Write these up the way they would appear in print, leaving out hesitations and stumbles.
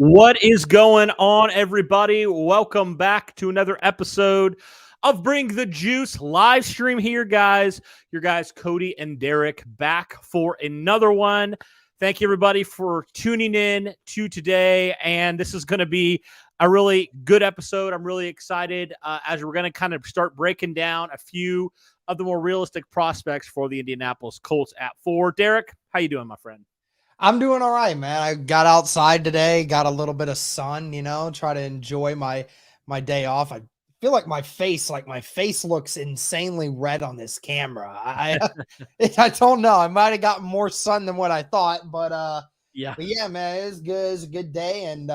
What is going on, everybody? Welcome back to another episode of Bring the Juice live stream here, guys. Your guys, Cody and Derek, back for another one. Thank you, everybody, for tuning in to today. And this is going to be a really good episode. I'm really excited as we're going to kind of start breaking down a few of the more realistic prospects for the Indianapolis Colts at 4. Derek, how you doing, my friend? I'm doing all right, man. I got outside today, got a little bit of sun, try to enjoy my day off. I feel like my face looks insanely red on this camera. I don't know. I might have gotten more sun than what I thought, but yeah, man, it's good. It's a good day and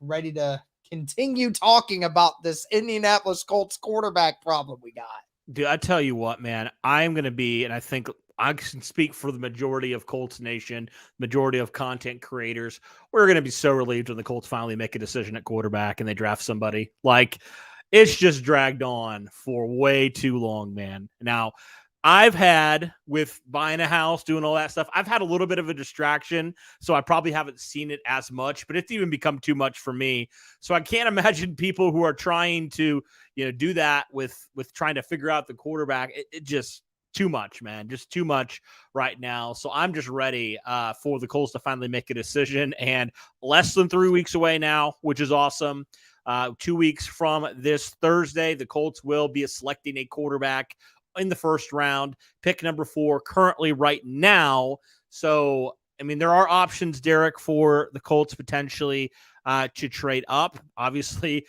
ready to continue talking about this Indianapolis Colts quarterback problem we got. Dude, I tell you what, man, I'm going to be, and I think I can speak for the majority of Colts Nation, majority of content creators. We're going to be so relieved when the Colts finally make a decision at quarterback and they draft somebody. Like, it's just dragged on for way too long, man. Now, I've had, with buying a house, doing all that stuff, I've had a little bit of a distraction, so I probably haven't seen it as much, but it's even become too much for me. So I can't imagine people who are trying to, do that with trying to figure out the quarterback. It just too much, man, just too much right now. So I'm just ready for the Colts to finally make a decision, and less than 3 weeks away now, which is awesome. 2 weeks from this Thursday, the Colts will be selecting a quarterback in the first round, pick number 4 currently right now. So, I mean, there are options, Derek, for the Colts potentially to trade up. Obviously,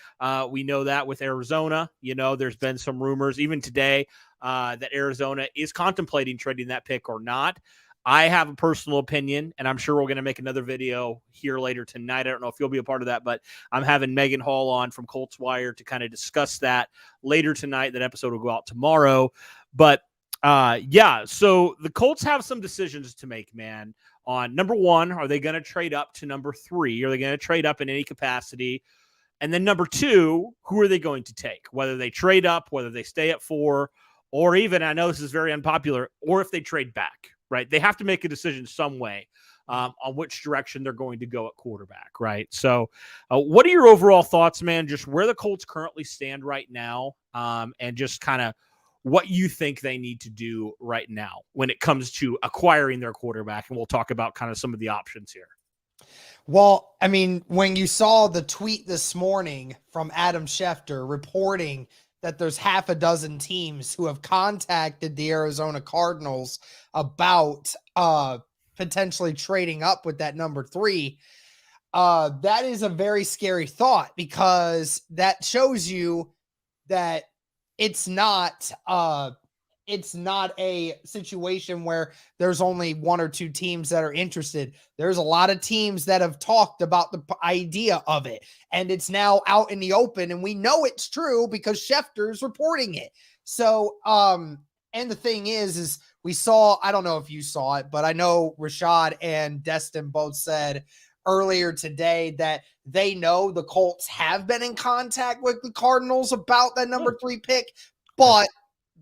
we know that with Arizona, there's been some rumors even today that Arizona is contemplating trading that pick or not. I have a personal opinion, and I'm sure we're going to make another video here later tonight. I don't know if you'll be a part of that, but I'm having Megan Hall on from Colts Wire to kind of discuss that later tonight. That episode will go out tomorrow. But, so the Colts have some decisions to make, man. On number 1, are they going to trade up to number 3? Are they going to trade up in any capacity? And then number 2, who are they going to take? Whether they trade up, whether they stay at 4, or even, I know this is very unpopular, or if they trade back. Right, they have to make a decision some way on which direction they're going to go at quarterback. Right. So, what are your overall thoughts, man? Just where the Colts currently stand right now, and just kind of what you think they need to do right now when it comes to acquiring their quarterback. And we'll talk about kind of some of the options here. Well, I mean, when you saw the tweet this morning from Adam Schefter reporting that there's half a dozen teams who have contacted the Arizona Cardinals about potentially trading up with that number 3. That is a very scary thought, because that shows you that it's not a situation where there's only 1 or 2 teams that are interested. There's a lot of teams that have talked about the idea of it, and it's now out in the open, and we know it's true because Schefter's reporting it. So, and the thing is we saw, I don't know if you saw it, but I know Rashad and Destin both said earlier today that they know the Colts have been in contact with the Cardinals about that number 3 pick, but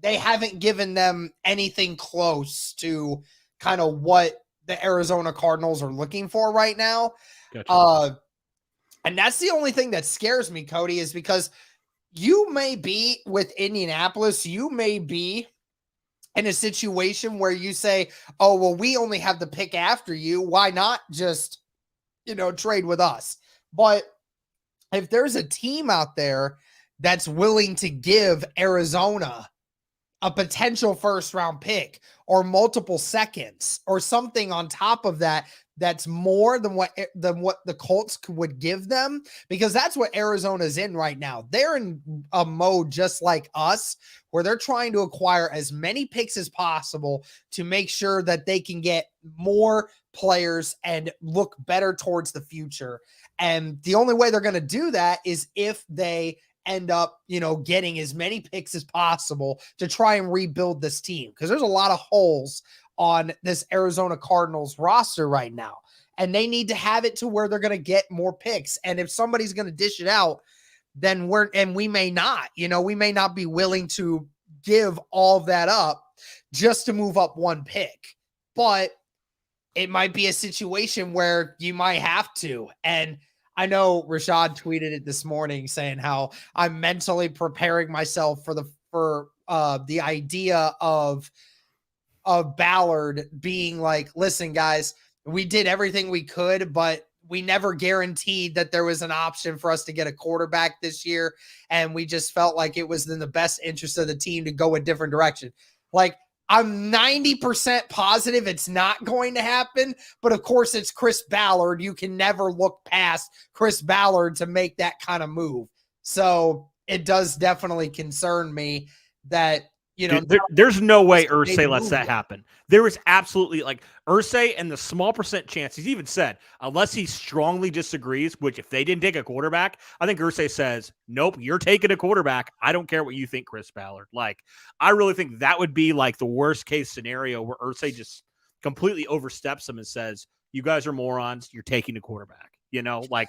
they haven't given them anything close to kind of what the Arizona Cardinals are looking for right now. Gotcha. And that's the only thing that scares me, Cody, is because you may be with Indianapolis, you may be in a situation where you say, oh, well, we only have the pick after you. Why not just, trade with us? But if there's a team out there that's willing to give Arizona a potential first round pick or multiple seconds or something on top of that, that's more than what the Colts would give them, because that's what Arizona's in right now. They're in a mode just like us, where they're trying to acquire as many picks as possible to make sure that they can get more players and look better towards the future. And the only way they're going to do that is if they end up, getting as many picks as possible to try and rebuild this team, because there's a lot of holes on this Arizona Cardinals roster right now, and they need to have it to where they're going to get more picks. And if somebody's going to dish it out, then we may not, we may not be willing to give all of that up just to move up 1 pick, but it might be a situation where you might have to. And I know Rashad tweeted it this morning saying how I'm mentally preparing myself for the idea of Ballard being like, listen, guys, we did everything we could, but we never guaranteed that there was an option for us to get a quarterback this year. And we just felt like it was in the best interest of the team to go a different direction. Like, I'm 90% positive it's not going to happen, but of course it's Chris Ballard. You can never look past Chris Ballard to make that kind of move. So it does definitely concern me that, Dude, there's no way Irsay lets that happen. There is absolutely, like, Irsay and the small percent chance, he's even said, unless he strongly disagrees, which if they didn't take a quarterback, I think Irsay says, nope, you're taking a quarterback. I don't care what you think, Chris Ballard. Like, I really think that would be like the worst case scenario where Irsay just completely oversteps him and says, you guys are morons. You're taking a quarterback, like.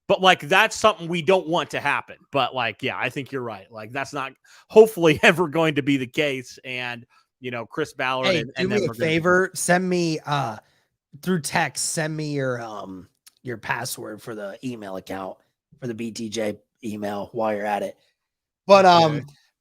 But, like, that's something we don't want to happen. But, like, yeah, I think you're right. Like, that's not hopefully ever going to be the case. And, Chris Ballard. Hey, do me a favor. Send me through text. Send me your password for the email account for the BTJ email while you're at it. But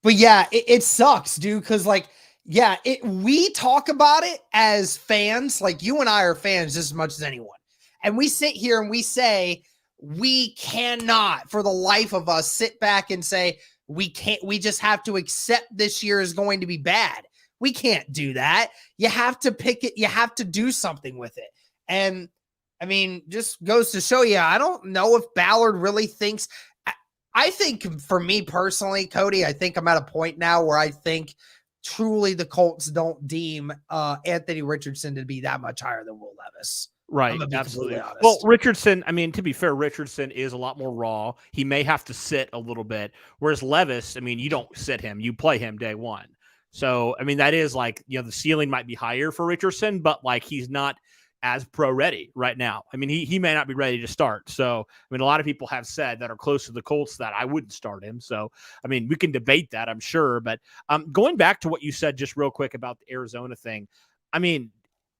but yeah, it sucks, dude. Because, like, yeah, we talk about it as fans. Like, you and I are fans just as much as anyone, and we sit here and we say, we cannot for the life of us sit back and say, we just have to accept this year is going to be bad. We can't do that. You have to pick it. You have to do something with it. And I mean, just goes to show you, I don't know if Ballard really thinks, I think for me personally, Cody, I think I'm at a point now where I think truly the Colts don't deem Anthony Richardson to be that much higher than Will Levis. Right, absolutely. Well, Richardson, I mean, to be fair, Richardson is a lot more raw. He may have to sit a little bit, whereas Levis, I mean, you don't sit him. You play him day one. So, I mean, that is like, the ceiling might be higher for Richardson, but, like, he's not as pro ready right now. I mean, he may not be ready to start. So, I mean, a lot of people have said that are close to the Colts that I wouldn't start him. So, I mean, we can debate that, I'm sure. But going back to what you said just real quick about the Arizona thing, I mean,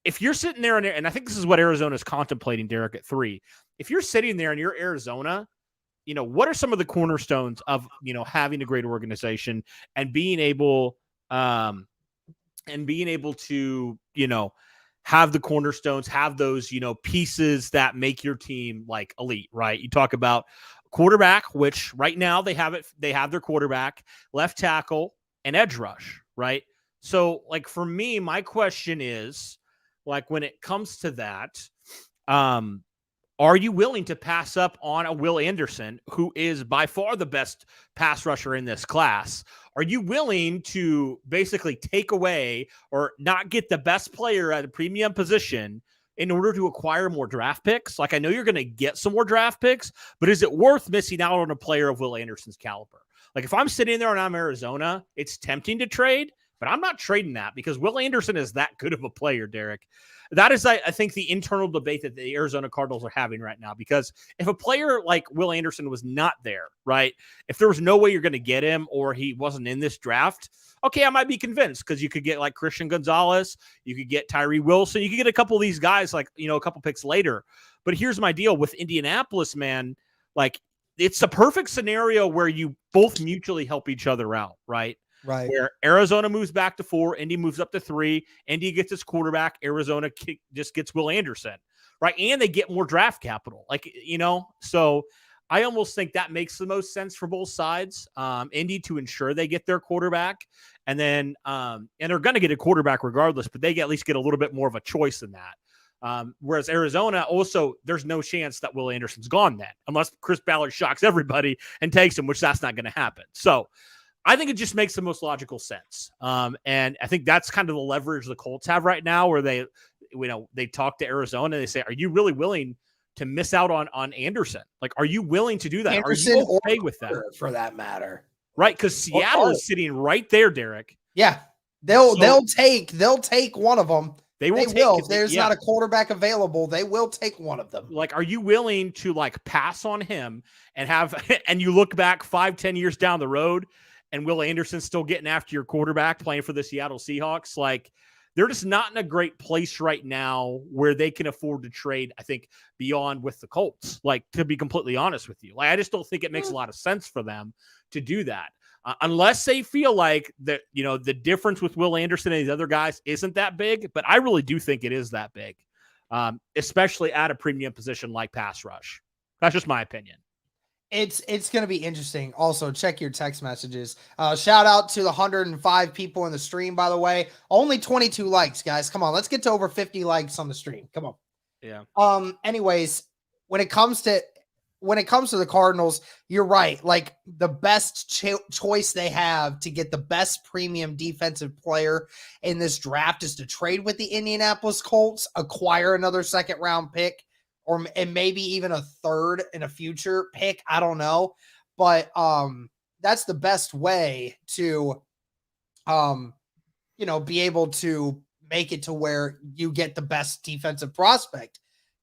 if you're sitting there, and I think this is what Arizona is contemplating, Derek, at 3, if you're sitting there and you're Arizona, what are some of the cornerstones of, having a great organization and being able to, have the cornerstones, have those, pieces that make your team like elite, right? You talk about quarterback, which right now they have their quarterback, left tackle, and edge rush, right? So, like, for me, my question is, like, when it comes to that, are you willing to pass up on a Will Anderson, who is by far the best pass rusher in this class? Are you willing to basically take away or not get the best player at a premium position in order to acquire more draft picks? Like, I know you're going to get some more draft picks, but is it worth missing out on a player of Will Anderson's caliber? Like, if I'm sitting there and I'm Arizona, it's tempting to trade, but I'm not trading that because Will Anderson is that good of a player, Derek. That is, I think, the internal debate that the Arizona Cardinals are having right now, because if a player like Will Anderson was not there, right, if there was no way you're going to get him or he wasn't in this draft, okay, I might be convinced, because you could get like Christian Gonzalez, you could get Tyree Wilson, you could get a couple of these guys like, a couple picks later. But here's my deal with Indianapolis, man. Like, it's a perfect scenario where you both mutually help each other out, right? Right. Where Arizona moves back to 4, Indy moves up to 3, Indy gets its quarterback, Arizona just gets Will Anderson, right? And they get more draft capital. Like, so I almost think that makes the most sense for both sides. Indy to ensure they get their quarterback, and then and they're going to get a quarterback regardless, but they at least get a little bit more of a choice than that. Whereas Arizona, also, there's no chance that Will Anderson's gone then, unless Chris Ballard shocks everybody and takes him, which that's not going to happen. So I think it just makes the most logical sense. And I think that's kind of the leverage the Colts have right now, where they talk to Arizona and they say, are you really willing to miss out on Anderson? Like, are you willing to do that? Anderson, are you okay with that? For that matter. Right. Because Seattle is sitting right there, Derek. Yeah. They'll take one of them. They will. If there's not a quarterback available, they will take one of them. Like, are you willing to, like, pass on him and you look back 5-10 years down the road and Will Anderson still getting after your quarterback playing for the Seattle Seahawks? Like, they're just not in a great place right now where they can afford to trade, I think, beyond with the Colts, like, to be completely honest with you. Like, I just don't think it makes a lot of sense for them to do that. Unless they feel like that, the difference with Will Anderson and these other guys isn't that big, but I really do think it is that big, especially at a premium position like pass rush. That's just my opinion. It's going to be interesting. Also, check your text messages. Shout out to the 105 people in the stream, by the way. Only 22 likes, guys. Come on, let's get to over 50 likes on the stream. Come on. Yeah. Anyways, when it comes to the Cardinals, you're right. Like, the best choice they have to get the best premium defensive player in this draft is to trade with the Indianapolis Colts, acquire another second round pick, and maybe even a third in a future pick. I don't know. But that's the best way to be able to make it to where you get the best defensive prospect.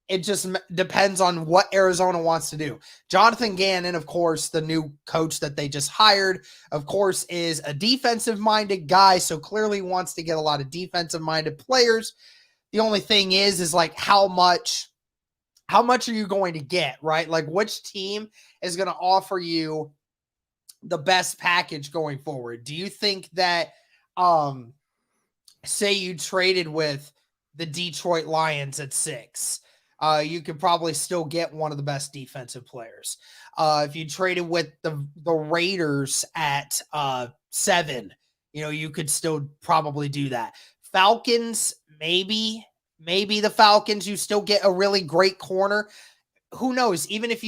It just depends on what Arizona wants to do. Jonathan Gannon, of course, the new coach that they just hired, of course, is a defensive-minded guy, so clearly wants to get a lot of defensive-minded players. The only thing is like, how much are you going to get, right? Like, which team is going to offer you the best package going forward? Do you think that, say you traded with the Detroit Lions at 6, you could probably still get one of the best defensive players. If you traded with the Raiders at 7, you could still probably do that. Falcons, maybe the Falcons, you still get a really great corner. Who knows? Even if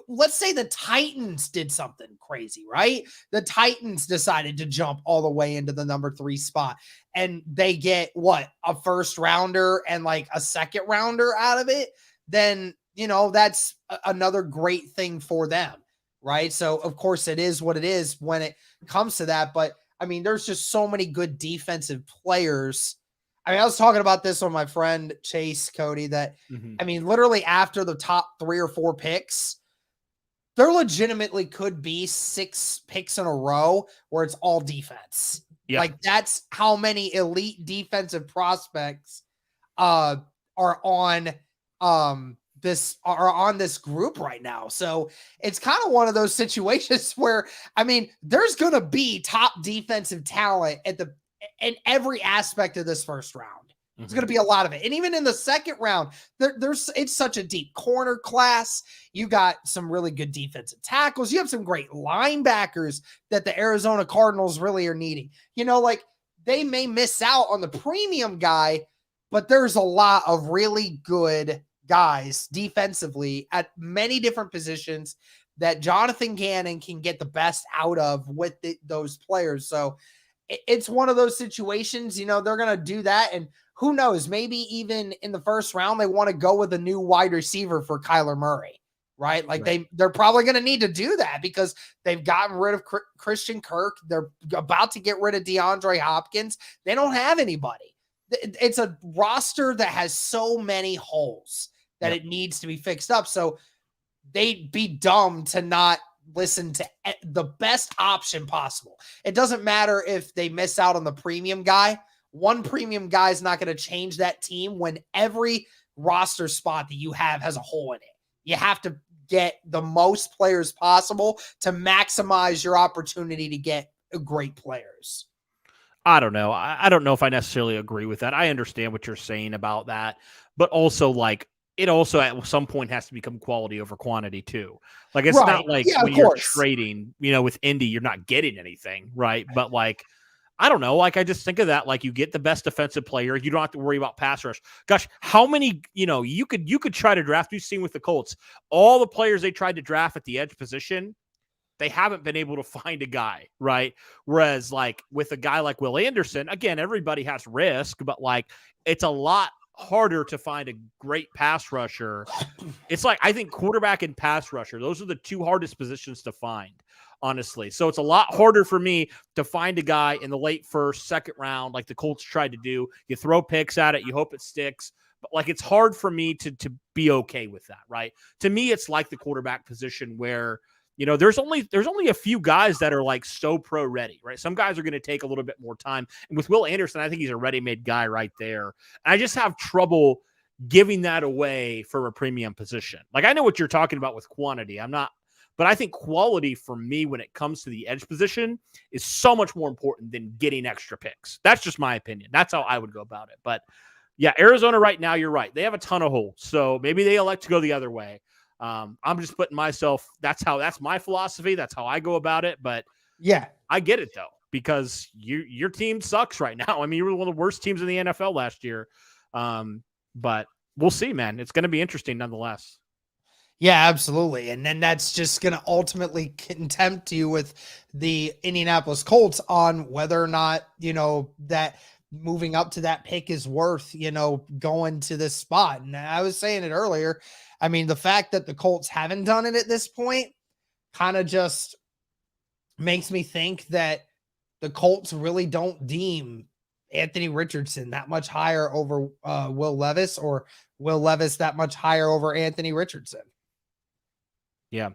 let's say the Titans did something crazy, right? The Titans decided to jump all the way into the number 3 spot, and they get a first rounder and like a second rounder out of it. Then, that's another great thing for them, right? So, of course, it is what it is when it comes to that. But, I mean, there's just so many good defensive players. I mean, I was talking about this with my friend Chase, Cody, that, I mean, literally after the top 3 or 4 picks, there legitimately could be 6 picks in a row where it's all defense. Yep. Like, that's how many elite defensive prospects are on this group right now. So it's kind of one of those situations where, I mean, there's going to be top defensive talent in every aspect of this first round. There's going to be a lot of it. And even in the second round, it's such a deep corner class. You got some really good defensive tackles. You have some great linebackers that the Arizona Cardinals really are needing. Like, they may miss out on the premium guy, but there's a lot of really good guys defensively at many different positions that Jonathan Gannon can get the best out of with those players. So it's one of those situations, they're going to do that. And who knows, maybe even in the first round, they want to go with a new wide receiver for Kyler Murray, right? Like, right. They're probably going to need to do that because they've gotten rid of Christian Kirk. They're about to get rid of DeAndre Hopkins. They don't have anybody. It's a roster that has so many holes that it needs to be fixed up. So they'd be dumb to not listen to the best option possible. It doesn't matter if they miss out on the premium guy. One premium guy is not going to change that team when every roster spot that you have has a hole in it. You have to get the most players possible to maximize your opportunity to get great players. I don't know. I don't know if I necessarily agree with that. I understand what you're saying about that, but also, like, it also at some point has to become quality over quantity too. Like, it's not like when you're trading, with Indy, you're not getting anything, right? But, like, I don't know. Like, I just think of that. Like, you get the best defensive player. You don't have to worry about pass rush. Gosh, how many, you could try to draft. We've seen with the Colts, all the players they tried to draft at the edge position, they haven't been able to find a guy, right? Whereas, like, with a guy like Will Anderson, again, everybody has risk, but, like, it's a lot harder to find a great pass rusher. It's like, I think quarterback and pass rusher, those are the 2 hardest positions to find, honestly. So it's a lot harder for me to find a guy in the late first, second round, like the Colts tried to do. You throw picks at it, you hope it sticks. But, like, it's hard for me to be okay with that, right? To me, it's like the quarterback position where there's only a few guys that are like so pro ready, right? Some guys are going to take a little bit more time. And with Will Anderson, I think he's a ready-made guy right there. And I just have trouble giving that away for a premium position. Like, I know what you're talking about with quantity. But I think quality for me when it comes to the edge position is so much more important than getting extra picks. That's just my opinion. That's how I would go about it. But yeah, Arizona right now, you're right. They have a ton of holes. So maybe they elect to go the other way. I'm just putting myself, that's my philosophy. That's how I go about it. But yeah, I get it though, because your team sucks right now. I mean, you were one of the worst teams in the NFL last year. But we'll see, man. It's going to be interesting nonetheless. Yeah, absolutely. And then that's just going to ultimately contempt you with the Indianapolis Colts on whether or not, that moving up to that pick is worth, going to this spot. And I was saying it earlier. I mean, the fact that the Colts haven't done it at this point kind of just makes me think that the Colts really don't deem Anthony Richardson that much higher over Will Levis, or Will Levis that much higher over Anthony Richardson. Yeah.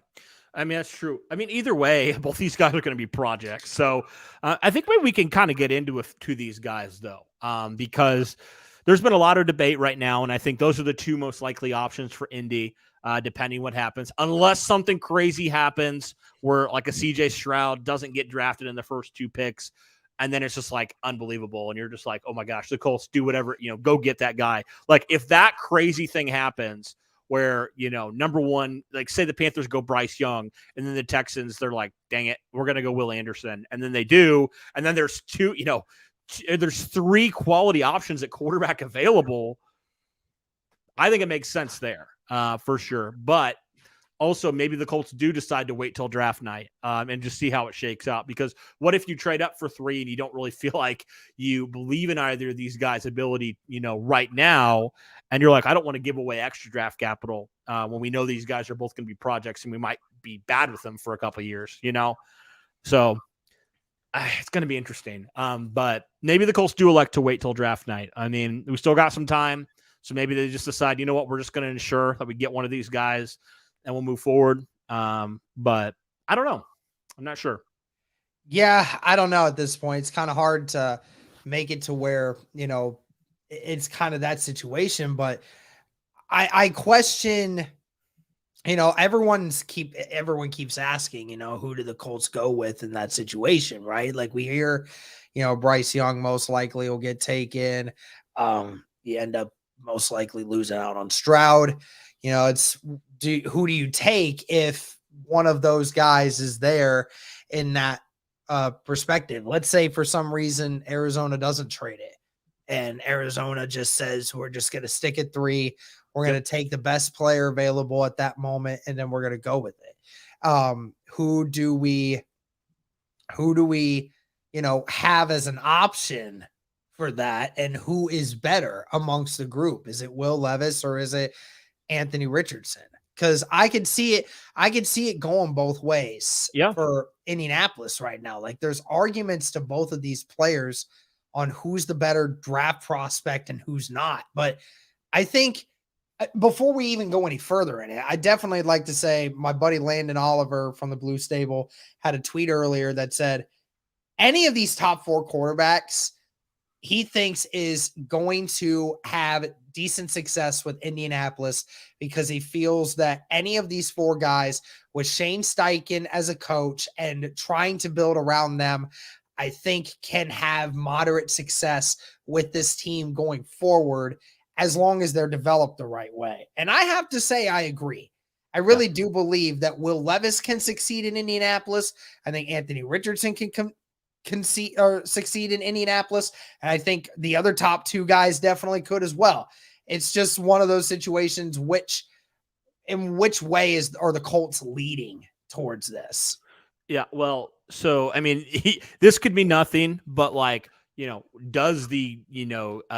I mean, that's true. I mean, either way, both these guys are going to be projects. So I think maybe we can kind of get into to these guys, though, because there's been a lot of debate right now. And I think those are the two most likely options for Indy, depending what happens, unless something crazy happens where like a CJ Stroud doesn't get drafted in the first two picks. And then it's just like unbelievable. And you're just like, oh my gosh, the Colts do whatever, go get that guy. Like if that crazy thing happens, where, number one, like say the Panthers go Bryce Young, and then the Texans, they're like, dang it, we're going to go Will Anderson. And then they do. And then there's there's three quality options at quarterback available. I think it makes sense there for sure. But also maybe the Colts do decide to wait till draft night and just see how it shakes out. Because what if you trade up for 3 and you don't really feel like you believe in either of these guys' ability, right now, and you're like, I don't want to give away extra draft capital when we know these guys are both going to be projects and we might be bad with them for a couple of years, So it's going to be interesting. But maybe the Colts do elect to wait till draft night. I mean, we still got some time. So maybe they just decide, you know what, we're just going to ensure that we get one of these guys and we'll move forward. But I don't know. I'm not sure. Yeah, I don't know at this point. It's kind of hard to make it to where, it's kind of that situation. But I question, everyone keeps asking, who do the Colts go with in that situation, right? Like we hear, Bryce Young most likely will get taken. You end up most likely losing out on Stroud. It's who do you take if one of those guys is there in that perspective? Let's say for some reason Arizona doesn't trade it and Arizona just says, we're just going to stick at 3. We're going to take the best player available at that moment, and then we're going to go with it. Who do we, have as an option for that, and who is better amongst the group? Is it Will Levis or is it Anthony Richardson? Because I could see it going both ways for Indianapolis right now. Like there's arguments to both of these players on who's the better draft prospect and who's not. But I think before we even go any further in it, I definitely like to say my buddy Landon Oliver from the Blue Stable had a tweet earlier that said any of these top 4 quarterbacks he thinks is going to have decent success with Indianapolis because he feels that any of these 4 guys with Shane Steichen as a coach and trying to build around them, I think can have moderate success with this team going forward as long as they're developed the right way. And I have to say, I agree. I really do believe that Will Levis can succeed in Indianapolis. I think Anthony Richardson can succeed in Indianapolis. And I think the other top 2 guys definitely could as well. It's just one of those situations in which way are the Colts leading towards this? Yeah. Well, so, I mean, this could be nothing, but like, does the,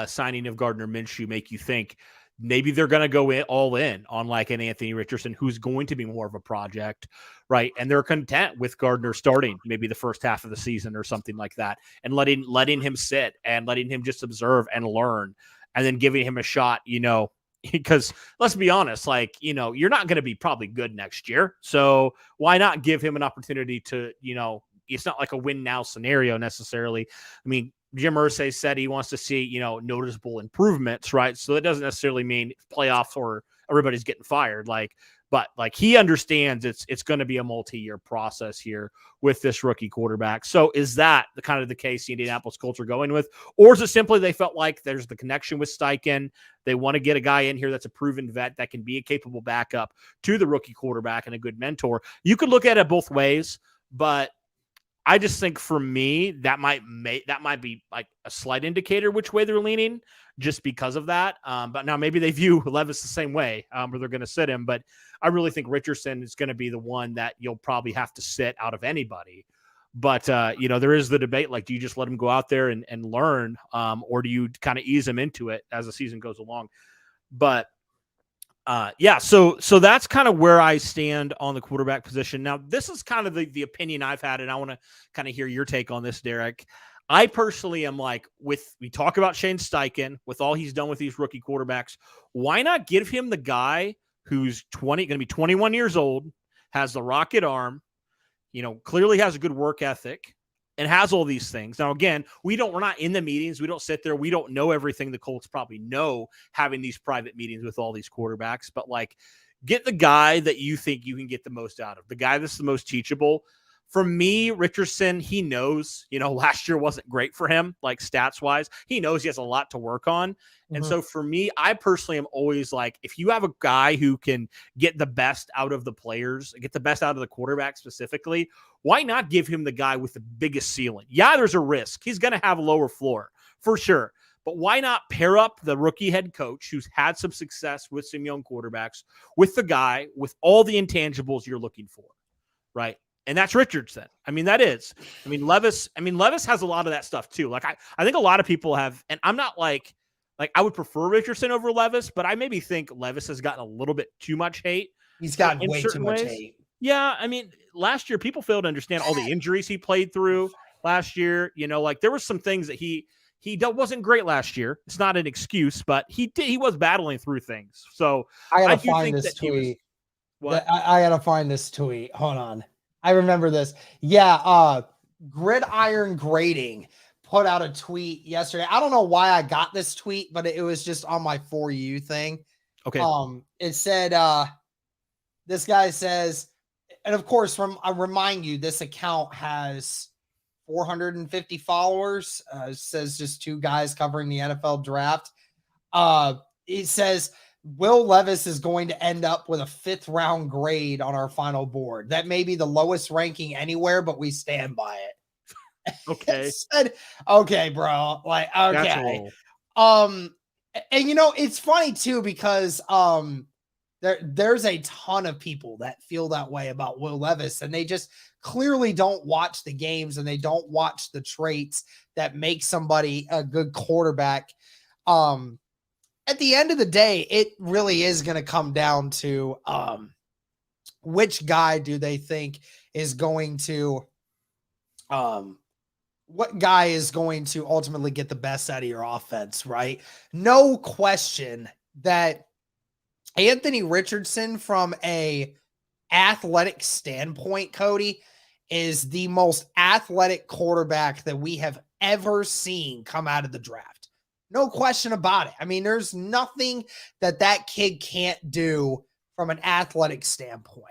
signing of Gardner Minshew make you think maybe they're going to go all in on like an Anthony Richardson, who's going to be more of a project, right? And they're content with Gardner starting maybe the first half of the season or something like that, and letting him sit and letting him just observe and learn, and then giving him a shot, because let's be honest, like, you know, you're not going to be probably good next year. So why not give him an opportunity to, you know, it's not like a win now scenario necessarily. I mean, Jim Irsay said he wants to see, you know, noticeable improvements, right? So that doesn't necessarily mean playoffs or everybody's getting fired. But he understands it's going to be a multi-year process here with this rookie quarterback. So is that the kind of the case the Indianapolis Colts are going with? Or is it simply they felt like there's the connection with Steichen? They want to get a guy in here that's a proven vet that can be a capable backup to the rookie quarterback and a good mentor. You could look at it both ways, but I just think for me, that might be like a slight indicator which way they're leaning just because of that. But now maybe they view Levis the same way where they're going to sit him. But I really think Richardson is going to be the one that you'll probably have to sit out of anybody. But, you know, there is the debate, like, do you just let him go out there and learn or do you kind of ease him into it as the season goes along? But yeah, so that's kind of where I stand on the quarterback position. Now, this is kind of the opinion I've had, and I want to kind of hear your take on this, Derek. I personally am like, we talk about Shane Steichen, with all he's done with these rookie quarterbacks, why not give him the guy who's going to be 21 years old, has the rocket arm, you know, clearly has a good work ethic, and has all these things. Now, again, we're not in the meetings. We don't sit there. We don't know everything the Colts probably know having these private meetings with all these quarterbacks, but like, get the guy that you think you can get the most out of, the guy that's the most teachable. For me, Richardson, he knows, you know, last year wasn't great for him, like stats wise. He knows he has a lot to work on. Mm-hmm. And so for me, I personally am always like, if you have a guy who can get the best out of the players, get the best out of the quarterback specifically, why not give him the guy with the biggest ceiling? Yeah, there's a risk. He's going to have a lower floor for sure. But why not pair up the rookie head coach who's had some success with some young quarterbacks with the guy with all the intangibles you're looking for, right? And that's Richardson. I mean, that is. I mean, Levis has a lot of that stuff too. Like I think a lot of people have, and I'm not like I would prefer Richardson over Levis, but I maybe think Levis has gotten a little bit too much hate. He's gotten way too much hate. Yeah, I mean, last year people failed to understand all the injuries he played through last year. You know, like there were some things that he wasn't great last year. It's not an excuse, but he was battling through things. So I gotta find this tweet. I gotta find this tweet. Hold on. I remember this. Yeah, Gridiron Grading put out a tweet yesterday. I don't know why I got this tweet, but it was just on my For You thing. Okay. It said, this guy says, and of course, I remind you, this account has 450 followers. It says just two guys covering the NFL draft. It says, Will Levis is going to end up with a 5th round grade on our final board. That may be the lowest ranking anywhere, but we stand by it. Okay. Okay, bro. Like, okay. And you know, it's funny too, because there's a ton of people that feel that way about Will Levis, and they just clearly don't watch the games and they don't watch the traits that make somebody a good quarterback. At the end of the day, it really is going to come down to which guy do they think is going to what guy is going to ultimately get the best out of your offense, right? No question that Anthony Richardson, from a athletic standpoint, Cody, is the most athletic quarterback that we have ever seen come out of the draft. No question about it. I mean, there's nothing that kid can't do from an athletic standpoint.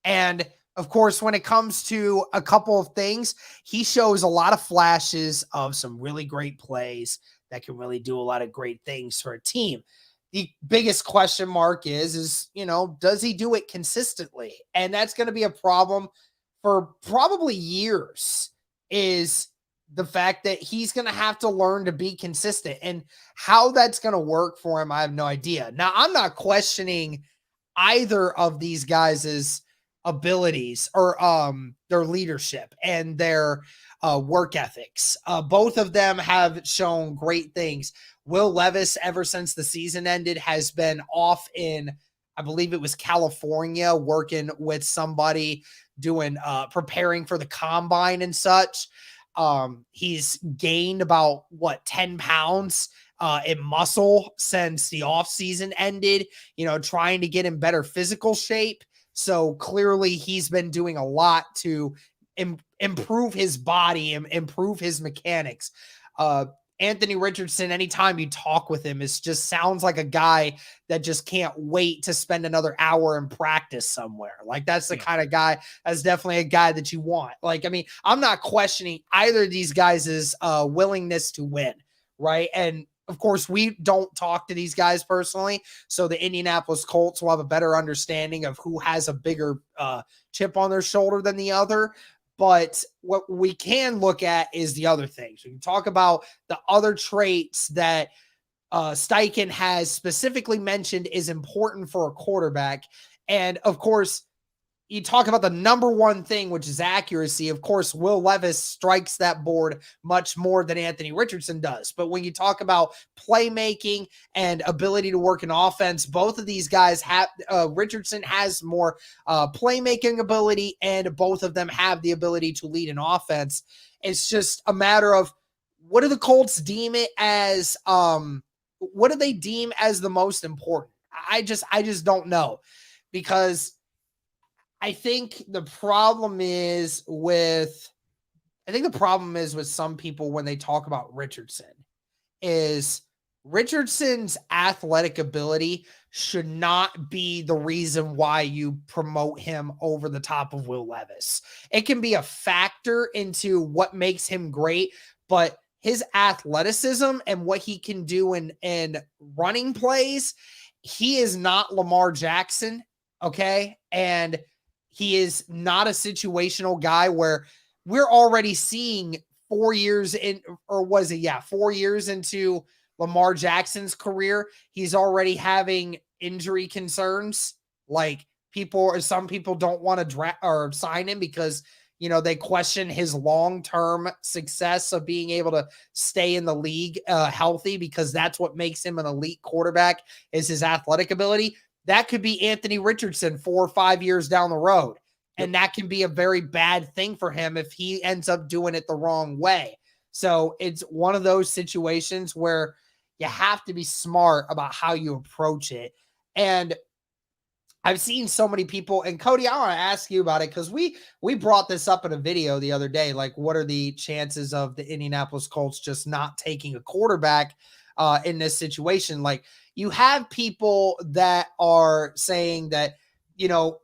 And of course, when it comes to a couple of things, he shows a lot of flashes of some really great plays that can really do a lot of great things for a team. The biggest question mark is, you know, does he do it consistently? And that's going to be a problem for probably years, is the fact that he's going to have to learn to be consistent, and how that's going to work for him, I have no idea. Now, I'm not questioning either of these guys' abilities or their leadership and their work ethics. Both of them have shown great things. Will Levis, ever since the season ended, has been off in, I believe it was California, working with somebody doing preparing for the combine and such. He's gained about 10 pounds in muscle since the offseason ended, trying to get in better physical shape. So clearly he's been doing a lot to improve his body and improve his mechanics. Anthony Richardson, anytime you talk with him, just sounds like a guy that just can't wait to spend another hour in practice somewhere. Like that's the kind of guy, that's definitely a guy that you want. Like, I mean, I'm not questioning either of these guys' willingness to win, right? And of course, we don't talk to these guys personally, so the Indianapolis Colts will have a better understanding of who has a bigger chip on their shoulder than the other. But what we can look at is the other things. We can talk about the other traits that Steichen has specifically mentioned is important for a quarterback. And of course, you talk about the number one thing, which is accuracy. Of course, Will Levis strikes that board much more than Anthony Richardson does. But when you talk about playmaking and ability to work in offense, both of these guys have, Richardson has more playmaking ability, and both of them have the ability to lead an offense. It's just a matter of, what do the Colts deem it as? What do they deem as the most important? I just don't know, because I think the problem is with some people when they talk about Richardson is Richardson's athletic ability should not be the reason why you promote him over the top of Will Levis. It can be a factor into what makes him great, but his athleticism and what he can do in running plays, he is not Lamar Jackson, okay? And he is not a situational guy where we're already seeing 4 years in, or was it? Yeah, 4 years into Lamar Jackson's career, he's already having injury concerns. Like some people don't want to draft or sign him because, they question his long-term success of being able to stay in the league healthy, because that's what makes him an elite quarterback, is his athletic ability. That could be Anthony Richardson 4 or 5 years down the road. And that can be a very bad thing for him if he ends up doing it the wrong way. So it's one of those situations where you have to be smart about how you approach it. And I've seen so many people, and Cody, I want to ask you about it, because we brought this up in a video the other day. Like, what are the chances of the Indianapolis Colts just not taking a quarterback in this situation? Like, you have people that are saying that,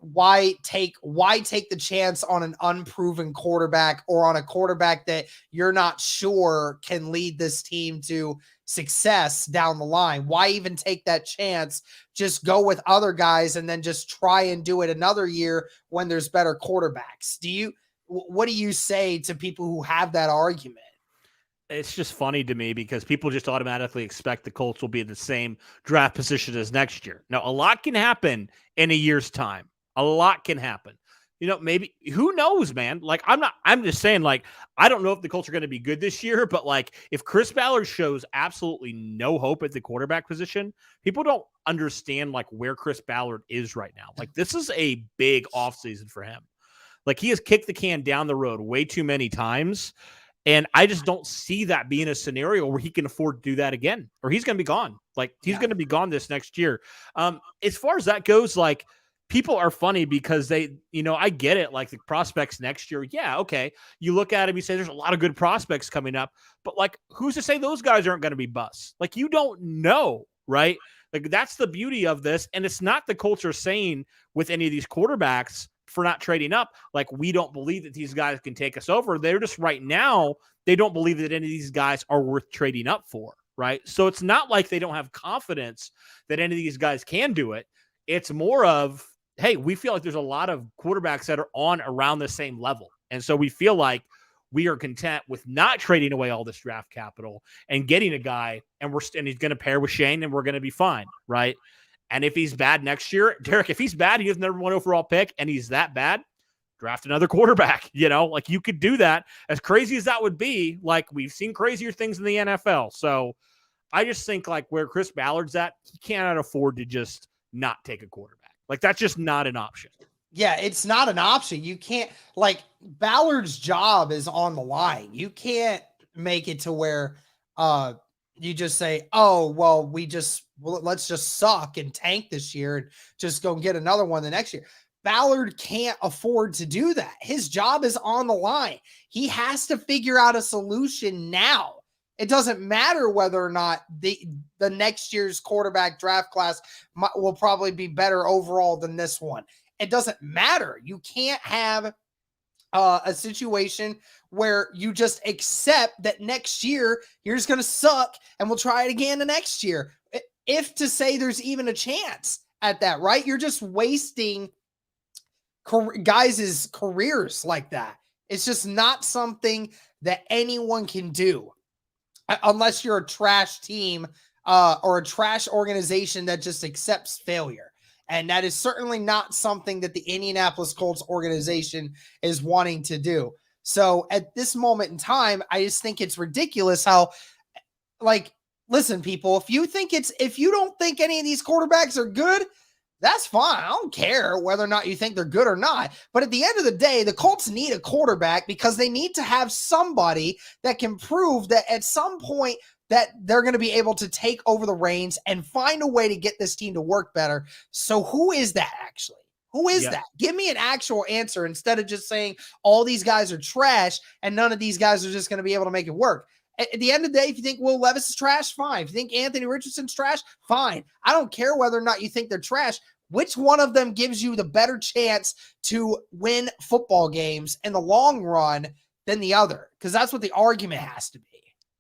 why take the chance on an unproven quarterback, or on a quarterback that you're not sure can lead this team to success down the line? Why even take that chance? Just go with other guys and then just try and do it another year when there's better quarterbacks. What do you say to people who have that argument? It's just funny to me because people just automatically expect the Colts will be in the same draft position as next year. Now, a lot can happen in a year's time. A lot can happen. Maybe, who knows, man? Like, I'm just saying, like, I don't know if the Colts are going to be good this year, but like, if Chris Ballard shows absolutely no hope at the quarterback position, people don't understand like where Chris Ballard is right now. Like, this is a big offseason for him. Like, he has kicked the can down the road way too many times. And I just don't see that being a scenario where he can afford to do that again, or he's going to be gone. Like, he's going to be gone this next year. As far as that goes, like, people are funny because they, I get it. Like, the prospects next year. Yeah. Okay. You look at him, you say there's a lot of good prospects coming up, but like, who's to say those guys aren't going to be busts? Like, you don't know, right? Like, that's the beauty of this. And it's not the Colts are saying with any of these quarterbacks for not trading up, like, we don't believe that these guys can take us over. They're just, right now, they don't believe that any of these guys are worth trading up for, right? So it's not like they don't have confidence that any of these guys can do it. It's more of, hey, we feel like there's a lot of quarterbacks that are on around the same level. And so we feel like we are content with not trading away all this draft capital and getting a guy, and he's going to pair with Shane, and we're going to be fine, right? And if he's bad next year, Derek, if he's bad, he has the number 1 overall pick, and he's that bad, draft another quarterback. Like, you could do that. As crazy as that would be, like, we've seen crazier things in the NFL. So I just think, like, where Chris Ballard's at, he cannot afford to just not take a quarterback. Like, that's just not an option. Yeah, it's not an option. You can't, like, Ballard's job is on the line. You can't make it to where you just say, "Oh, well, let's just suck and tank this year and just go get another one the next year." Ballard can't afford to do that. His job is on the line. He has to figure out a solution now. It doesn't matter whether or not the next year's quarterback draft class will probably be better overall than this one. It doesn't matter. You can't have a situation where you just accept that next year you're just going to suck and we'll try it again the next year. If to say there's even a chance at that, right? You're just wasting guys' careers like that. It's just not something that anyone can do unless you're a trash team or a trash organization that just accepts failure. And that is certainly not something that the Indianapolis Colts organization is wanting to do. So at this moment in time, I just think it's ridiculous how, like, listen, people, if you don't think any of these quarterbacks are good, that's fine. I don't care whether or not you think they're good or not. But at the end of the day, the Colts need a quarterback because they need to have somebody that can prove that at some point that they're going to be able to take over the reins and find a way to get this team to work better. So who is that actually? Who is that? Give me an actual answer instead of just saying all these guys are trash and none of these guys are just going to be able to make it work. At the end of the day, if you think Will Levis is trash, fine. If you think Anthony Richardson's trash, fine. I don't care whether or not you think they're trash. Which one of them gives you the better chance to win football games in the long run than the other? Because that's what the argument has to be.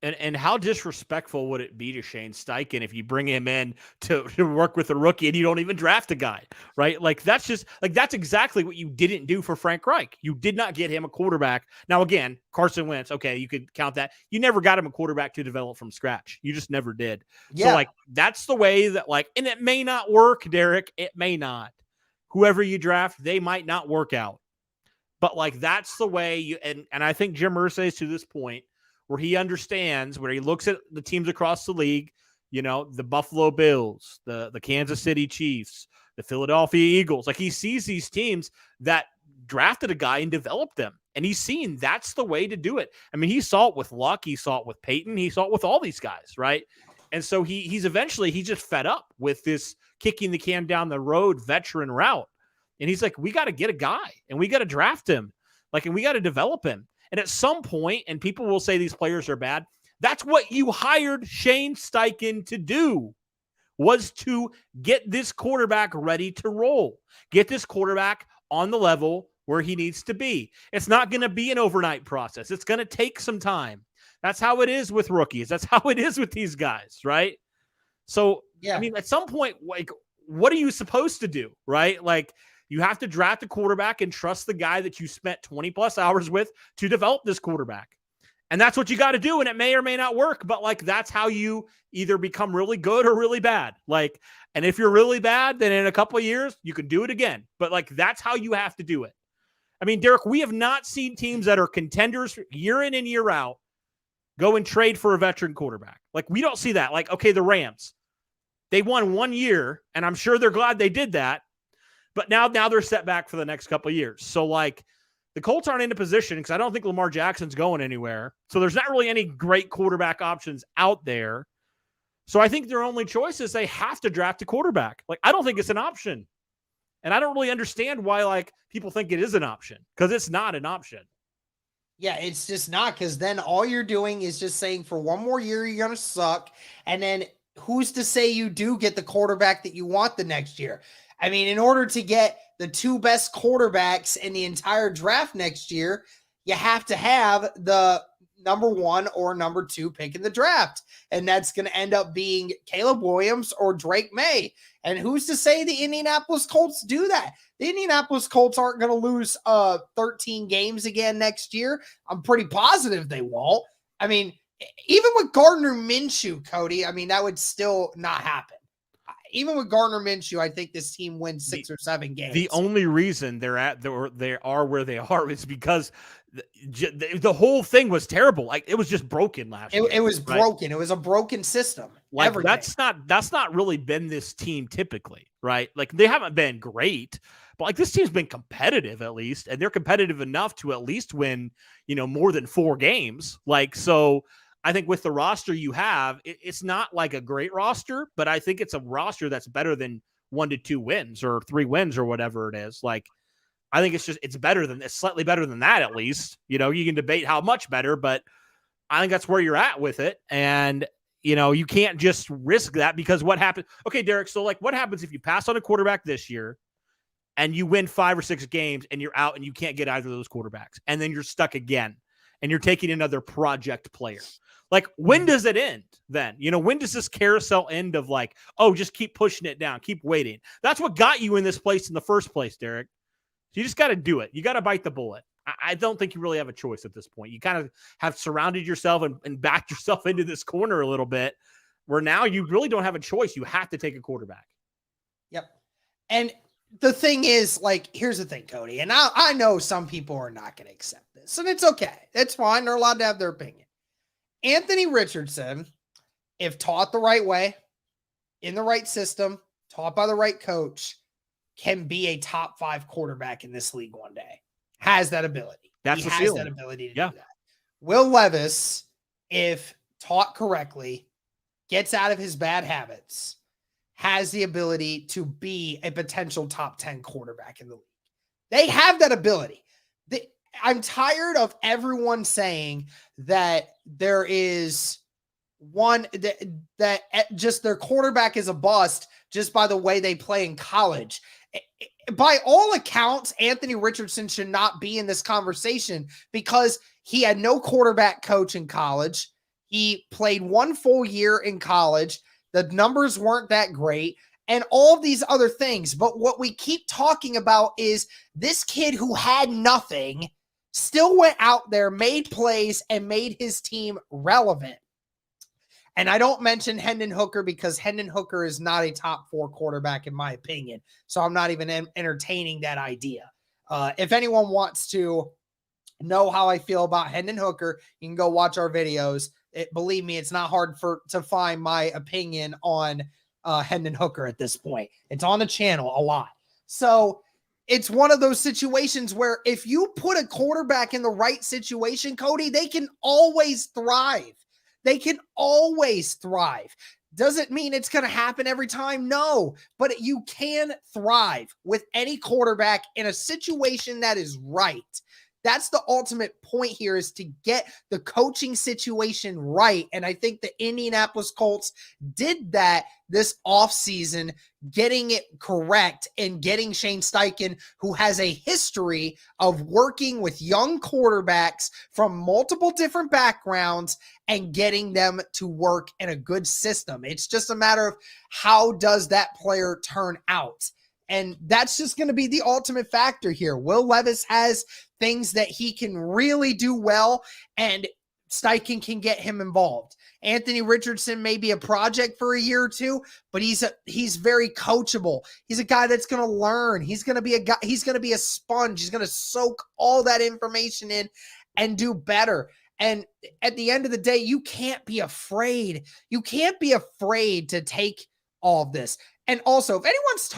And how disrespectful would it be to Shane Steichen if you bring him in to work with a rookie and you don't even draft a guy, right? Like, that's exactly what you didn't do for Frank Reich. You did not get him a quarterback. Now, again, Carson Wentz, okay, you could count that. You never got him a quarterback to develop from scratch. You just never did. Yeah. So, like, that's the way that, like, and it may not work, Derek. It may not. Whoever you draft, they might not work out. But, like, that's the way you, and I think Jim Irsay is to this point, where he understands, where he looks at the teams across the league, you know, the Buffalo Bills, the Kansas City Chiefs, the Philadelphia Eagles. Like, he sees these teams that drafted a guy and developed them. And he's seen that's the way to do it. I mean, he saw it with Luck. He saw it with Peyton. He saw it with all these guys, right? And so he's just fed up with this kicking the can down the road veteran route. And he's like, we got to get a guy and we got to draft him. Like, and we got to develop him. And at some point, and people will say these players are bad, that's what you hired Shane Steichen to do, was to get this quarterback ready to roll, get this quarterback on the level where he needs to be. It's not going to be an overnight process. It's going to take some time. That's how it is with rookies. That's how it is with these guys, right? So, yeah. I mean, at some point, like, what are you supposed to do, right? Like, you have to draft a quarterback and trust the guy that you spent 20 plus hours with to develop this quarterback. And that's what you got to do. And it may or may not work, but, like, that's how you either become really good or really bad. Like, and if you're really bad, then in a couple of years, you can do it again. But, like, that's how you have to do it. I mean, Derek, we have not seen teams that are contenders year in and year out go and trade for a veteran quarterback. Like, we don't see that. Like, okay, the Rams, they won 1 year, and I'm sure they're glad they did that. But now they're set back for the next couple of years. So, like, the Colts aren't in a position because I don't think Lamar Jackson's going anywhere. So there's not really any great quarterback options out there. So I think their only choice is they have to draft a quarterback. Like, I don't think it's an option. And I don't really understand why, like, people think it is an option, because it's not an option. Yeah, it's just not, because then all you're doing is just saying for one more year you're going to suck. And then who's to say you do get the quarterback that you want the next year? I mean, in order to get the two best quarterbacks in the entire draft next year, you have to have the number 1 or number 2 pick in the draft. And that's going to end up being Caleb Williams or Drake May. And who's to say the Indianapolis Colts do that? The Indianapolis Colts aren't going to lose 13 games again next year. I'm pretty positive they won't. I mean, even with Gardner Minshew, Cody, I mean, that would still not happen. even with Gardner Minshew, I think this team wins 6 or 7 games. The only reason they are where they are is because the whole thing was terrible. Like, it was just broken last year. It was broken. It was a broken system. Like, everything. that's not really been this team typically, right? Like, they haven't been great, but like, this team's been competitive at least, and they're competitive enough to at least win, more than 4 games. Like, so I think with the roster you have, it's not like a great roster, but I think it's a roster that's better than 1 to 2 wins or 3 wins or whatever it is. Like, I think it's slightly better than that, at least. You can debate how much better, but I think that's where you're at with it. And, you can't just risk that, because what happened? Okay, Derek. So, like, what happens if you pass on a quarterback this year and you win 5 or 6 games and you're out and you can't get either of those quarterbacks, and then you're stuck again and you're taking another project player? Like, when does it end then? When does this carousel end of like, oh, just keep pushing it down, keep waiting? That's what got you in this place in the first place, Derek. So you just got to do it. You got to bite the bullet. I don't think you really have a choice at this point. You kind of have surrounded yourself and backed yourself into this corner a little bit, where now you really don't have a choice. You have to take a quarterback. Yep. And the thing is, like, here's the thing, Cody, and I know some people are not going to accept this, and it's okay. It's fine. They're allowed to have their opinion. Anthony Richardson, if taught the right way, in the right system, taught by the right coach, can be a top 5 quarterback in this league one day. Has that ability. He has that ability to do that. Will Levis, if taught correctly, gets out of his bad habits, has the ability to be a potential top 10 quarterback in the league. They have that ability. I'm tired of everyone saying that there is one that just their quarterback is a bust just by the way they play in college. By all accounts, Anthony Richardson should not be in this conversation because he had no quarterback coach in college. He played 1 full year in college. The numbers weren't that great, and all of these other things. But what we keep talking about is this kid who had nothing still went out there, made plays, and made his team relevant. And I don't mention Hendon Hooker because Hendon Hooker is not a top 4 quarterback in my opinion. So I'm not even entertaining that idea. If anyone wants to know how I feel about Hendon Hooker, you can go watch our videos. Believe me, it's not hard to find my opinion on Hendon Hooker at this point. It's on the channel a lot. So it's one of those situations where if you put a quarterback in the right situation, Cody, they can always thrive. They can always thrive. Does it mean it's going to happen every time? No, but you can thrive with any quarterback in a situation that is right. That's the ultimate point here, is to get the coaching situation right. And I think the Indianapolis Colts did that this offseason, getting it correct and getting Shane Steichen, who has a history of working with young quarterbacks from multiple different backgrounds and getting them to work in a good system. It's just a matter of how does that player turn out? And that's just going to be the ultimate factor here. Will Levis has things that he can really do well, and Steichen can get him involved. Anthony Richardson may be a project for a year or two, but he's very coachable. He's a guy that's going to learn. He's going to be a guy. He's going to be a sponge. He's going to soak all that information in and do better. And at the end of the day, you can't be afraid. You can't be afraid to take all of this. And also, if anyone's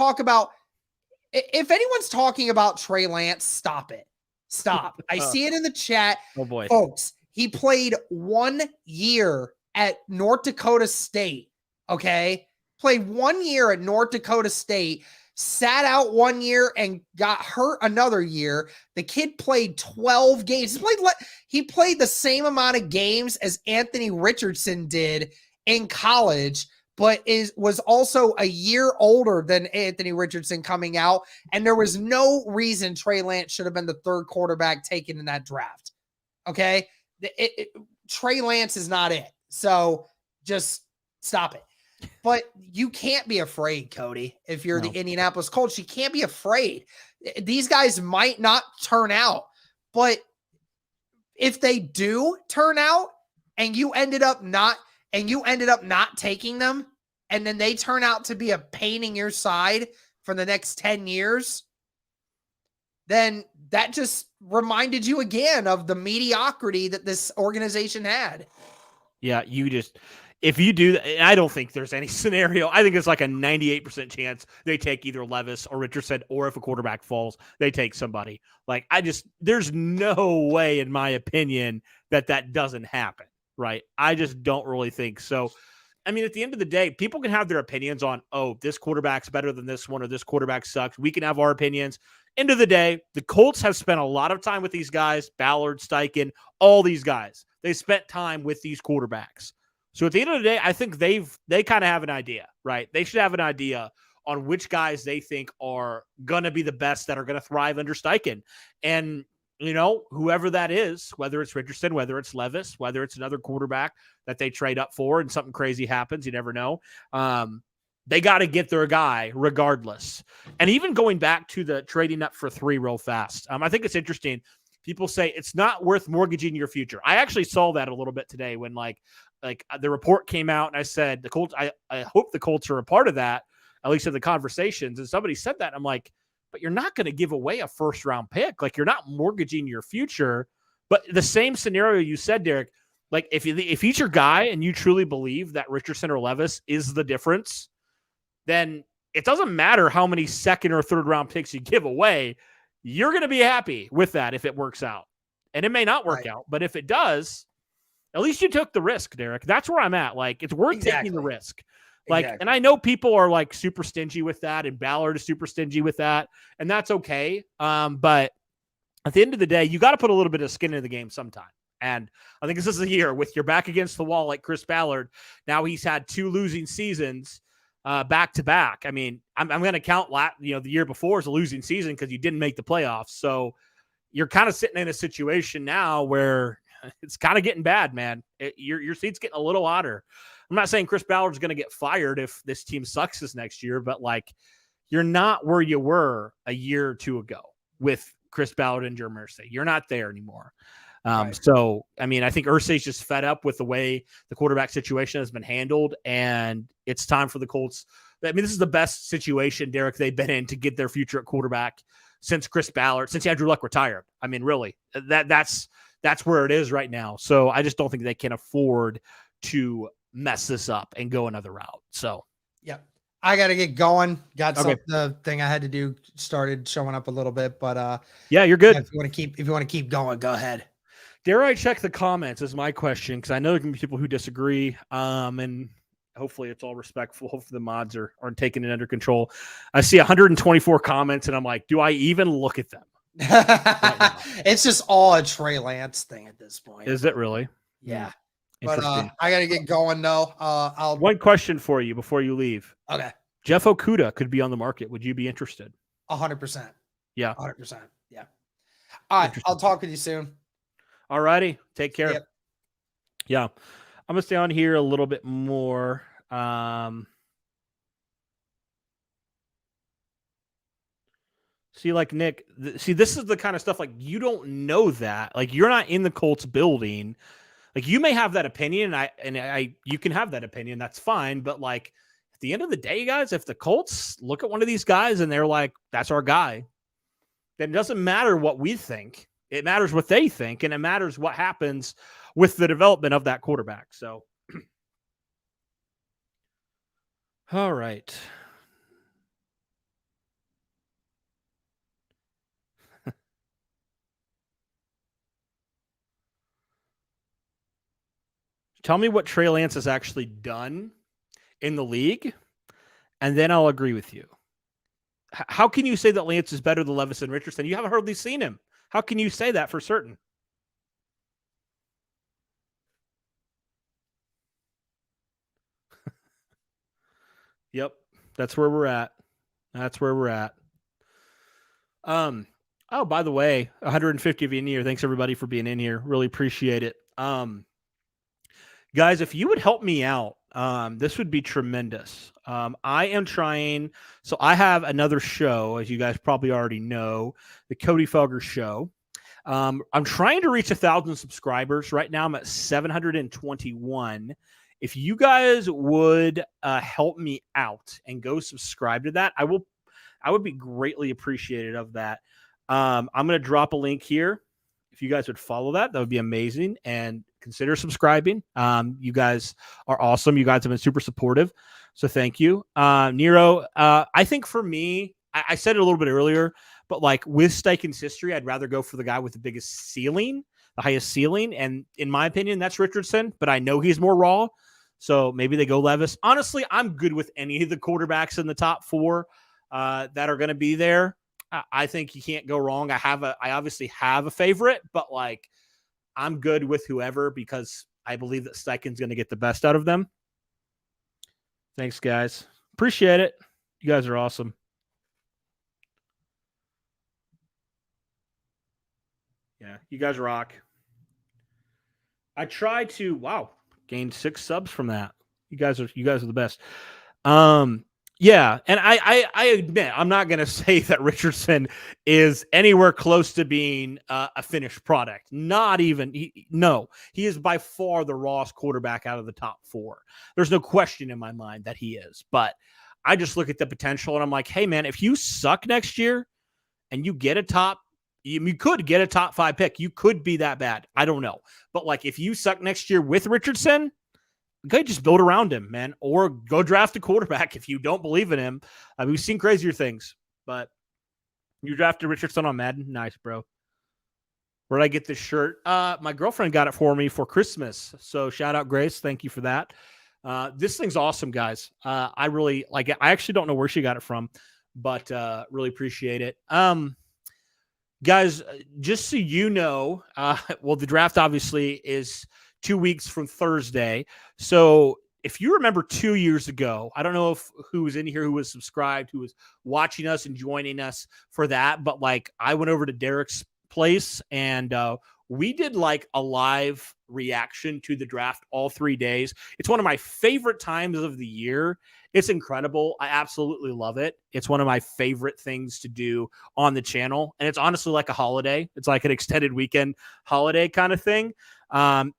talking about Trey Lance, stop it. Stop. I see it in the chat. Oh boy. Folks, he played 1 year at North Dakota State. Okay. Played 1 year at North Dakota State, sat out 1 year and got hurt another year. The kid played 12 games. He played the same amount of games as Anthony Richardson did in college, but was also a year older than Anthony Richardson coming out. And there was no reason Trey Lance should have been the 3rd quarterback taken in that draft. Okay. Trey Lance is not it. So just stop it. But you can't be afraid, Cody. If you're the Indianapolis Colts, you can't be afraid. These guys might not turn out, but if they do turn out and you ended up not taking them, and then they turn out to be a pain in your side for the next 10 years, then that just reminded you again of the mediocrity that this organization had. Yeah, if you do that, I don't think there's any scenario. I think it's like a 98% chance they take either Levis or Richardson, or if a quarterback falls, they take somebody. Like, there's no way, in my opinion, that doesn't happen, right? I just don't really think so. I mean, at the end of the day, people can have their opinions on, oh, this quarterback's better than this one, or this quarterback sucks. We can have our opinions. End of the day, the Colts have spent a lot of time with these guys, Ballard, Steichen, all these guys. They spent time with these quarterbacks. So at the end of the day, I think they kind of have an idea, right? They should have an idea on which guys they think are going to be the best, that are going to thrive under Steichen. And, whoever that is, whether it's Richardson, whether it's Levis, whether it's another quarterback that they trade up for and something crazy happens, you never know. They got to get their guy regardless. And even going back to the trading up for 3 real fast, I think it's interesting. People say it's not worth mortgaging your future. I actually saw that a little bit today when like the report came out, and I said, the Colts, I hope the Colts are a part of that, at least in the conversations. And somebody said that. And I'm like, but you're not going to give away a first round pick. Like, you're not mortgaging your future. But the same scenario you said, Derek, like if he's your guy and you truly believe that Richardson or Levis is the difference, then it doesn't matter how many second or third round picks you give away. You're going to be happy with that if it works out. And it may not work out, but if it does, at least you took the risk, Derek. That's where I'm at. Like, it's worth taking the risk. Like, and I know people are like super stingy with that, and Ballard is super stingy with that, and that's okay. But at the end of the day, you got to put a little bit of skin in the game sometime. And I think this is a year with your back against the wall, like Chris Ballard. Now he's had 2 losing seasons back to back. I mean, I'm going to count the year before as a losing season because you didn't make the playoffs. So you're kind of sitting in a situation now where it's kind of getting bad, man. Your seat's getting a little hotter. I'm not saying Chris Ballard's going to get fired if this team sucks this next year, but like, you're not where you were a year or 2 ago with Chris Ballard and Jeremy Irsay. You're not there anymore. Right. So, I mean, I think Irsay's just fed up with the way the quarterback situation has been handled, and it's time for the Colts. I mean, this is the best situation, Derek, they've been in to get their future at quarterback since Chris Ballard, since Andrew Luck retired. I mean, really, that's where it is right now. So I just don't think they can afford to mess this up and go another route. So, yeah, I got to get going. The thing I had to do started showing up a little bit, but yeah, you're good. If you want to keep going, go ahead. Dare I check the comments is my question, because I know there can be people who disagree, and hopefully it's all respectful. Hopefully the mods are taking it under control. I see 124 comments, and I'm like, do I even look at them? Right, it's just all a Trey Lance thing at this point. Is it really? Yeah. But I got to get going though. One question for you before you leave. Okay. Jeff Okudah could be on the market. Would you be interested? 100%. Yeah. 100%. Yeah. All right. I'll talk with you soon. All righty. Take care. Yep. Yeah. I'm going to stay on here a little bit more. See, like Nick, this is the kind of stuff, like, you don't know that. Like, you're not in the Colts building. Like, you may have that opinion, and you can have that opinion. That's fine. But like, at the end of the day, guys, if the Colts look at one of these guys and they're like, that's our guy, then it doesn't matter what we think. It matters what they think, and it matters what happens with the development of that quarterback. So, all right. Tell me what Trey Lance has actually done in the league, and then I'll agree with you. How can you say that Lance is better than Levis and Richardson? You haven't hardly seen him. How can you say that for certain? Yep, that's where we're at. That's where we're at. Oh, by the way, 150 of you in here. Thanks everybody for being in here. Really appreciate it. Guys, if you would help me out, this would be tremendous. I am trying. So I have another show, as you guys probably already know, the Cody Felger Show. I'm trying to reach 1,000 subscribers. Right now I'm at 721. If you guys would help me out and go subscribe to that, I would be greatly appreciated of that. I'm going to drop a link here. If you guys would follow that would be amazing, and consider subscribing. You guys are awesome. You guys have been super supportive. So thank you. Nero, I think for me, I said it a little bit earlier, but like with Steichen's history, I'd rather go for the guy with the biggest ceiling, the highest ceiling. And in my opinion, that's Richardson, but I know he's more raw. So maybe they go Levis. Honestly, I'm good with any of the quarterbacks in the top 4 that are going to be there. I think you can't go wrong. I obviously have a favorite, but like I'm good with whoever because I believe that Steichen's going to get the best out of them. Thanks, guys. Appreciate it. You guys are awesome. Yeah, you guys rock. I tried to gain 6 subs from that. You guys are the best. Yeah, and I admit I'm not going to say that Richardson is anywhere close to being a finished product. Not even. He is by far the rawest quarterback out of the top 4. There's no question in my mind that he is. But I just look at the potential and I'm like, hey man, if you suck next year and you get you could get a top 5 pick. You could be that bad. I don't know. But like if you suck next year with Richardson, okay, just build around him, man, or go draft a quarterback if you don't believe in him. We've seen crazier things, but you drafted Richardson on Madden. Nice, bro. Where did I get this shirt? My girlfriend got it for me for Christmas. So shout out Grace. Thank you for that. This thing's awesome, guys. I really like it. I actually don't know where she got it from, but really appreciate it. Guys, just so you know, the draft obviously is 2 weeks from Thursday. So if you remember 2 years ago, I don't know who was in here, who was subscribed, who was watching us and joining us for that. But like I went over to Derek's place and we did like a live reaction to the draft all 3 days. It's one of my favorite times of the year. It's incredible. I absolutely love it. It's one of my favorite things to do on the channel. And it's honestly like a holiday. It's like an extended weekend holiday kind of thing.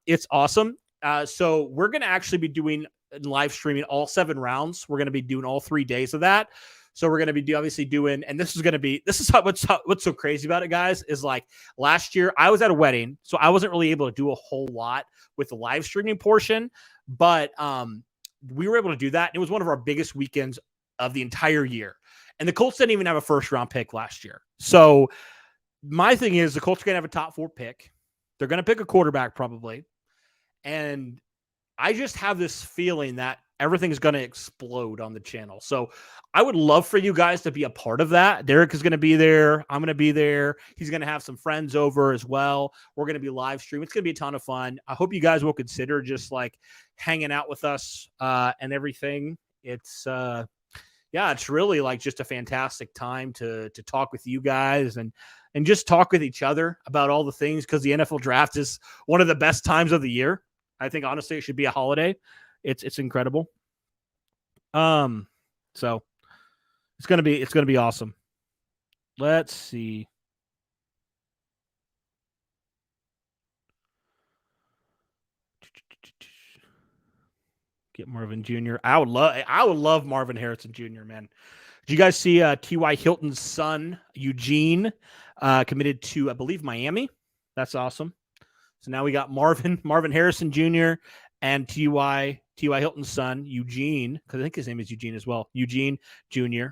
It's awesome. So we're going to actually be doing live streaming all 7 rounds. We're going to be doing all 3 days of that. So we're going to be obviously doing, and this is what's so crazy about it, guys, is like last year I was at a wedding, so I wasn't really able to do a whole lot with the live streaming portion, but we were able to do that. It was one of our biggest weekends of the entire year. And the Colts didn't even have a first round pick last year. So my thing is the Colts are going to have a top 4 pick. They're going to pick a quarterback probably. And I just have this feeling that everything is going to explode on the channel. So I would love for you guys to be a part of that. Derek is going to be there. I'm going to be there. He's going to have some friends over as well. We're going to be live streaming. It's going to be a ton of fun. I hope you guys will consider just like hanging out with us and everything. It's it's really like just a fantastic time to talk with you guys and just talk with each other about all the things, because the NFL draft is one of the best times of the year. I think honestly it should be a holiday. It's incredible. So it's gonna be awesome. Let's see. Get Marvin Jr. I would love Marvin Harrison Jr., man. Did you guys see T.Y. Hilton's son, Eugene, committed to, I believe, Miami? That's awesome. So now we got Marvin Harrison Jr. and T.Y. Hilton's son, Eugene, because I think his name is Eugene as well. Eugene Jr.,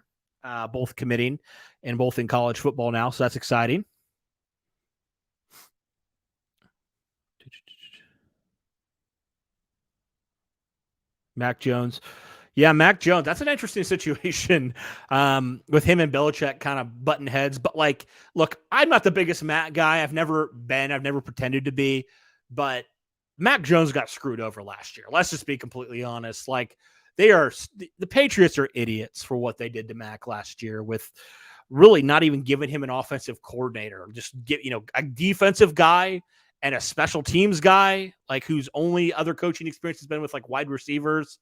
both committing and both in college football now. So that's exciting. Mac Jones. Yeah, Mac Jones. That's an interesting situation with him and Belichick kind of button heads. But like, look, I'm not the biggest Mac guy. I've never pretended to be. But Mac Jones got screwed over last year. Let's just be completely honest. Like, the Patriots are idiots for what they did to Mac last year with really not even giving him an offensive coordinator. Just get, a defensive guy and a special teams guy, like whose only other coaching experience has been with like wide receivers.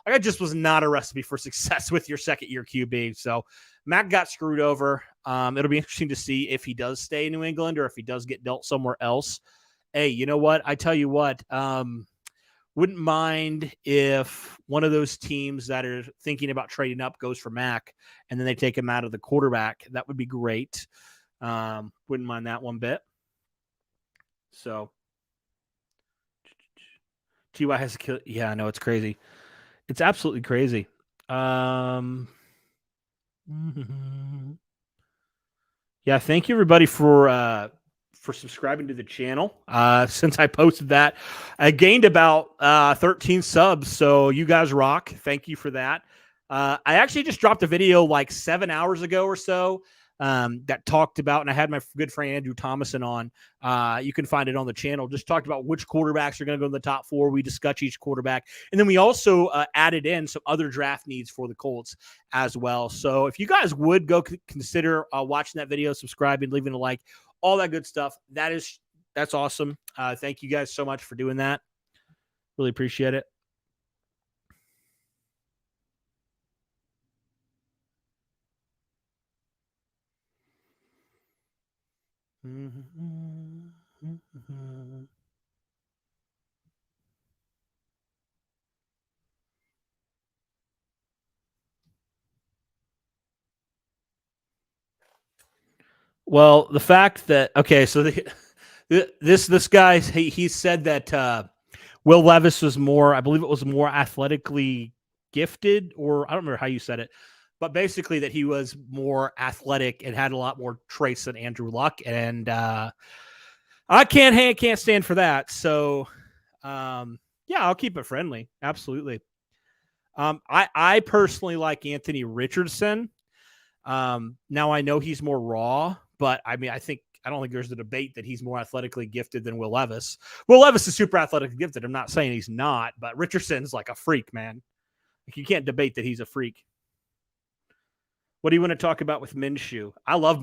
Like, it just was not a recipe for success with your second year QB. So Mac got screwed over. It'll be interesting to see if he does stay in New England or if he does get dealt somewhere else. Hey, you know what? I tell you what, Wouldn't mind if one of those teams that are thinking about trading up goes for Mac and then they take him out of the quarterback. That would be great. Wouldn't mind that one bit. So TY has a kill. Yeah, I know it's crazy. It's absolutely crazy. Yeah, thank you everybody for subscribing to the channel. Since I posted that, I gained about 13 subs, so you guys rock. Thank you for that. I actually just dropped a video like 7 hours ago or so that talked about, and I had my good friend Andrew Thomason on. You can find it on the channel. Just talked about which quarterbacks are going to go in the top 4. We discuss each quarterback, and then we also added in some other draft needs for the Colts as well. So if you guys would go consider watching that video, subscribing, leaving a like, all that good stuff, that's awesome. Thank you guys so much for doing that. Really appreciate it. Well, the fact that so this guy he said that Will Levis was more, I believe it was more athletically gifted, or I don't remember how you said it, but basically that he was more athletic and had a lot more traits than Andrew Luck, and I can't stand for that. So yeah, I'll keep it friendly. Absolutely. I personally like Anthony Richardson. Now I know he's more raw, but I mean, I don't think there's a debate that he's more athletically gifted than Will Levis. Will Levis is super athletically gifted. I'm not saying he's not, but Richardson's like a freak, man. Like, you can't debate that he's a freak. What do you want to talk about with Minshew? I love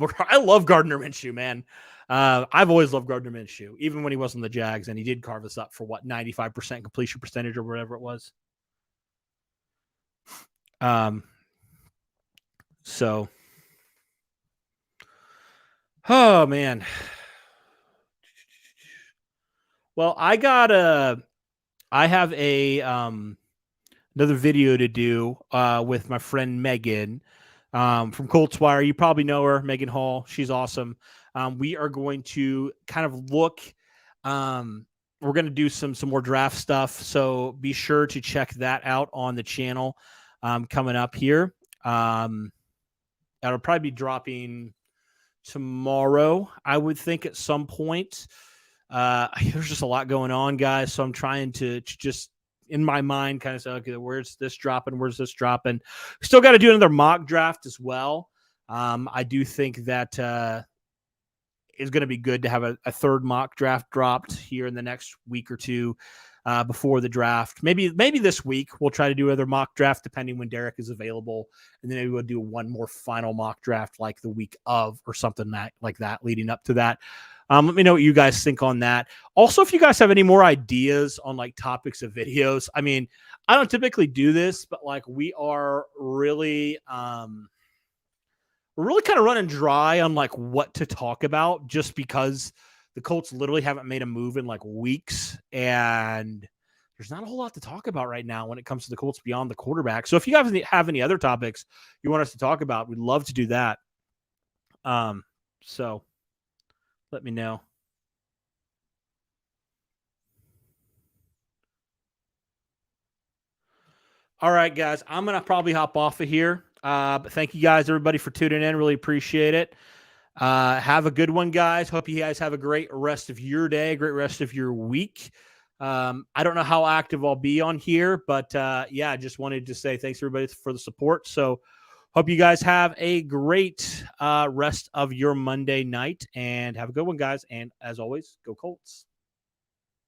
Gardner Minshew, man. I've always loved Gardner Minshew, even when he wasn't the Jags, and he did carve us up for 95% completion percentage or whatever it was. So, oh man. Well, I have another video to do with my friend Megan from Colts Wire. You probably know her, Megan Hall. She's awesome. We are going to kind of look. We're going to do some more draft stuff, so be sure to check that out on the channel coming up here. That'll probably be dropping tomorrow, I would think, at some point. There's just a lot going on, guys, so I'm trying to just in my mind kind of say, okay, where's this dropping? Still got to do another mock draft as well. I do think that it's going to be good to have a third mock draft dropped here in the next week or two before the draft. Maybe this week we'll try to do another mock draft depending when Derek is available, and then maybe we'll do one more final mock draft like the week of or something like that leading up to that. Let me know what you guys think on that. Also, if you guys have any more ideas on like topics of videos, I mean, I don't typically do this, but like we are really kind of running dry on like what to talk about just because the Colts literally haven't made a move in like weeks, and there's not a whole lot to talk about right now when it comes to the Colts beyond the quarterback. So if you guys have any other topics you want us to talk about, we'd love to do that. So let me know. All right, guys, I'm going to probably hop off of here. But thank you guys, everybody, for tuning in. Really appreciate it. Have a good one, guys. Hope you guys have a great rest of your day, great rest of your week. I don't know how active I'll be on here, but yeah, I just wanted to say thanks, everybody, for the support. So hope you guys have a great rest of your Monday night, and have a good one, guys. And as always, go Colts.